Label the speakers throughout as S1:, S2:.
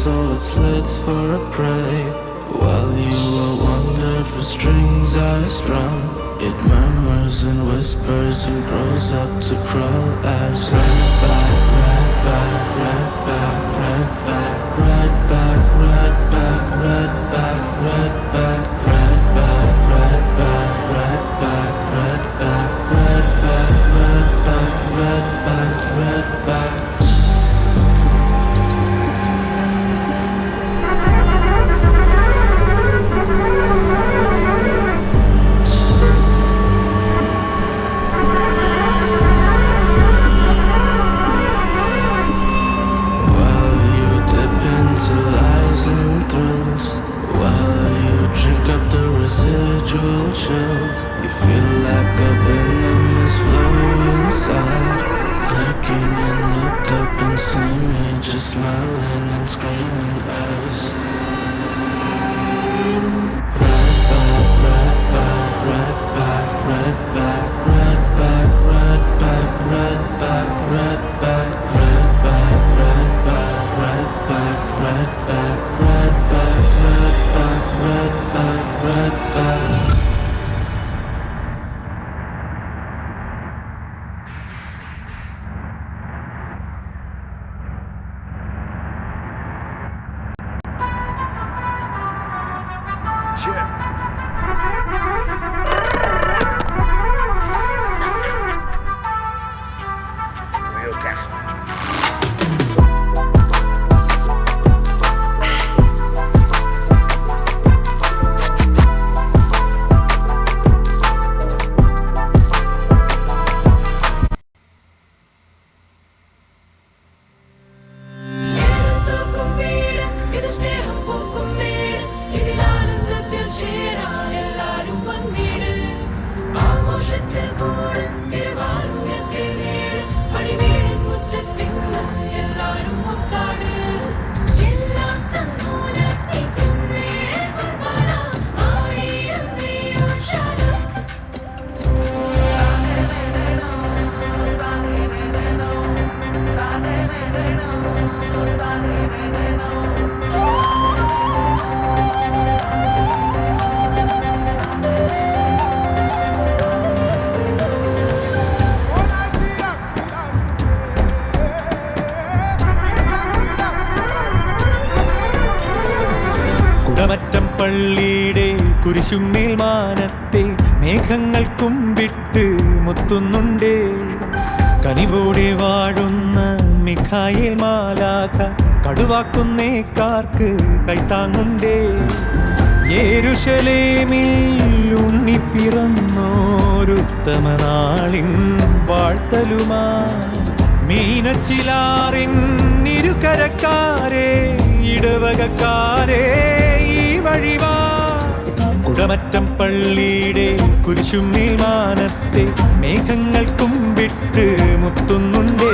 S1: soul, it slits for a prey. While you are wandered for strings I strum, it murmurs and whispers and grows up to crawl as red back, red back, red back, red back, red back, red back, red back, red back, red back, red back, red back, red back, red back, red back, red back, red back. Residual chills, you feel like a venom is flowing inside. Lurking and look up and see me, just smiling and screaming as red back, red back, red back, red back, red back, red back, red back, red back, red back, red back, red back, red back, red back, red back, red back, red back.
S2: പള്ളിയുടെ കുരിശുമേൽ മാനത്തെ മേഘങ്ങൾ കുമ്പിട്ട് മുത്തുന്നുണ്ടേ. കനിവോടെ വാഴുന്ന Mikhail മാലാഖ കടുവാക്കുന്നേക്കാർക്ക് കൈത്താങ്ങുണ്ടേ. യെരൂശലേമിൽ ഉണ്ണി പിറന്നോരുത്തമ നാളിൻ വാഴ്ത്തലുമാ മീനച്ചിലാറിൻ ഇരുകരക്കാരെ ഇടവകക്കാരെ ഈ വഴിവാ. കുടമറ്റം പള്ളിയുടെ കുരിശുമേൽ മാനത്തെ മേഘങ്ങൾ കുമ്പിട്ട് മുത്തുന്നുണ്ടേ.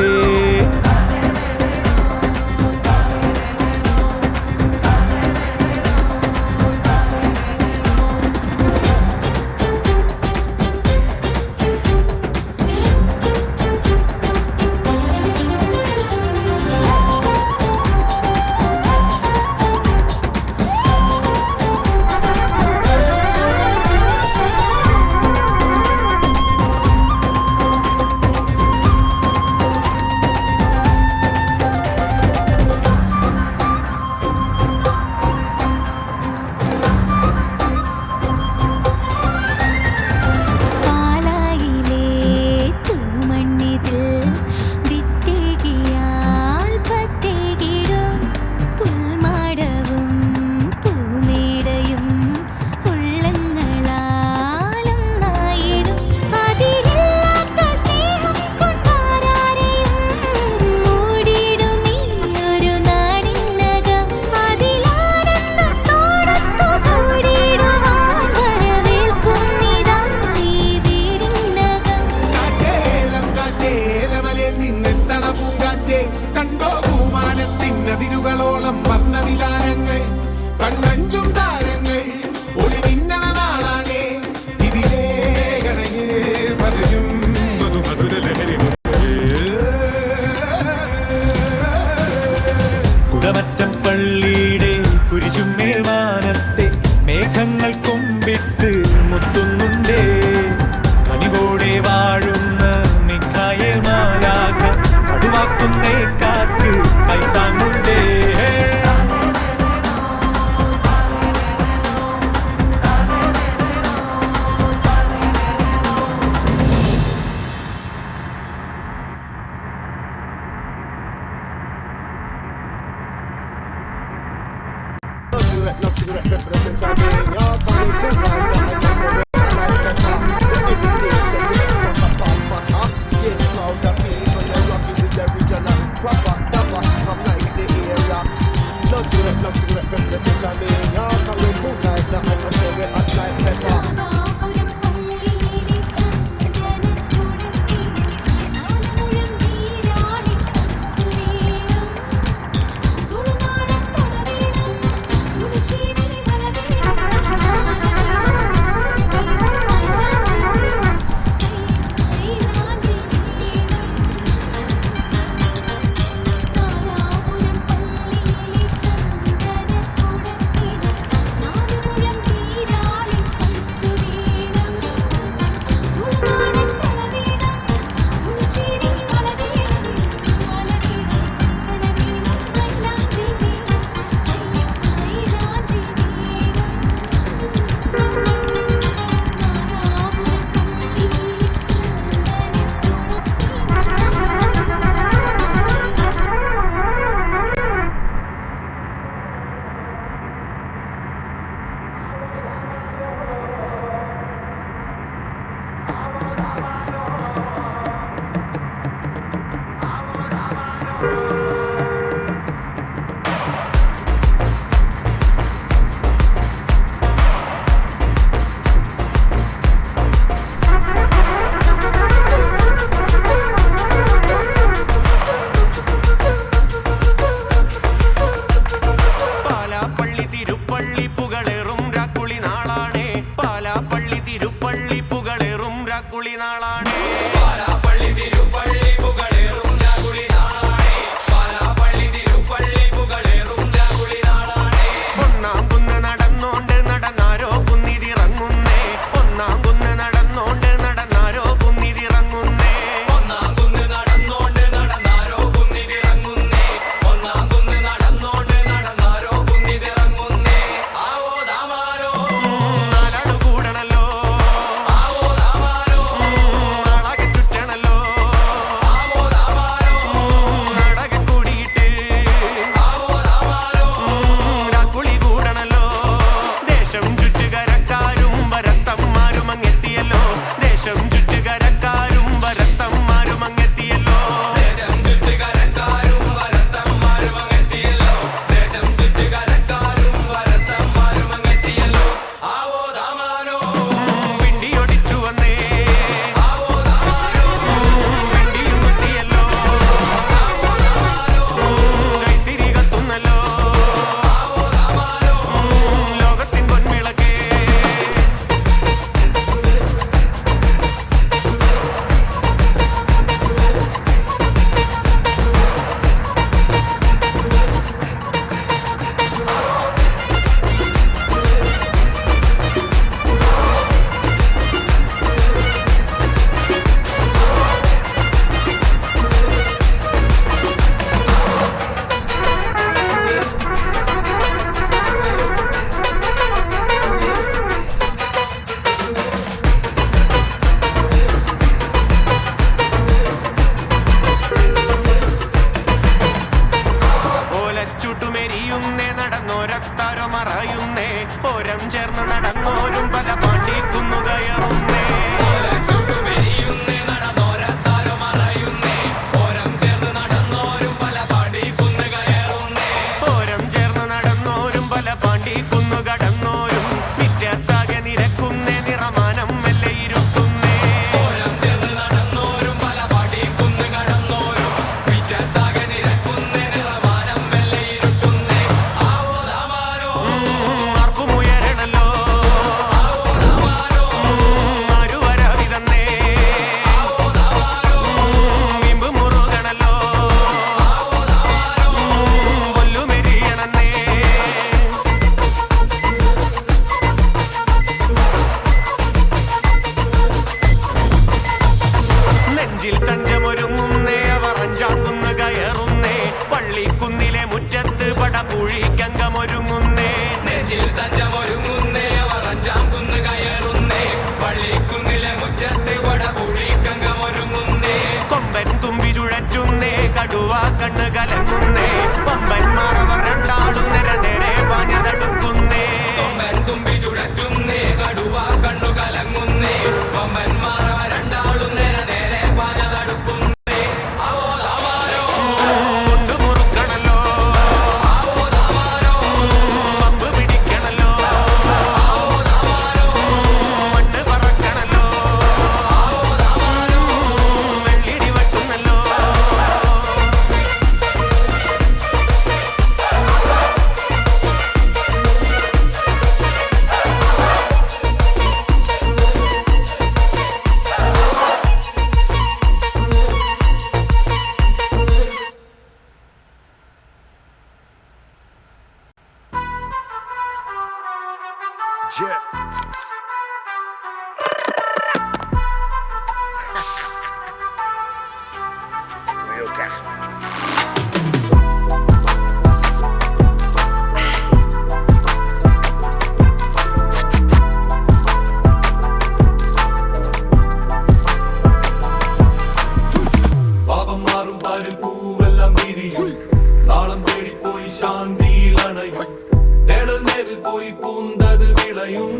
S3: പൂന്തത് വിളയും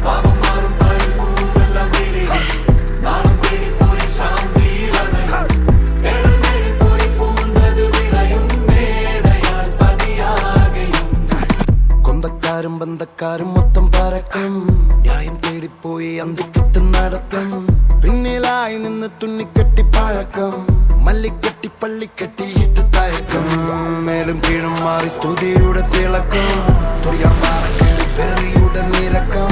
S3: പാപം കൊന്തക്കാരും ബന്ധക്കാരും മൊത്തം പരക്കം ന്യായം തേടിപ്പോയി അന്തിക്കിട്ട് നടത്തം പിന്നിലായി നിന്ന് തുന്നിക്കെട്ടി പഴക്കം മല്ലിക്കെട്ടി പള്ളിക്കെട്ടിയിട്ട് തയക്കം മേലും കീഴും മാറി സ്തുതിയുടെ തിളക്കം തെറിയുടെ നിരക്കം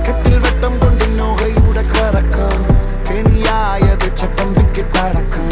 S3: കെട്ടിൽ വെട്ടം കൊണ്ട് നോഹയുടെ കറക്കം കെണിയായത് ചട്ടം വിക്കിട്ടടക്കം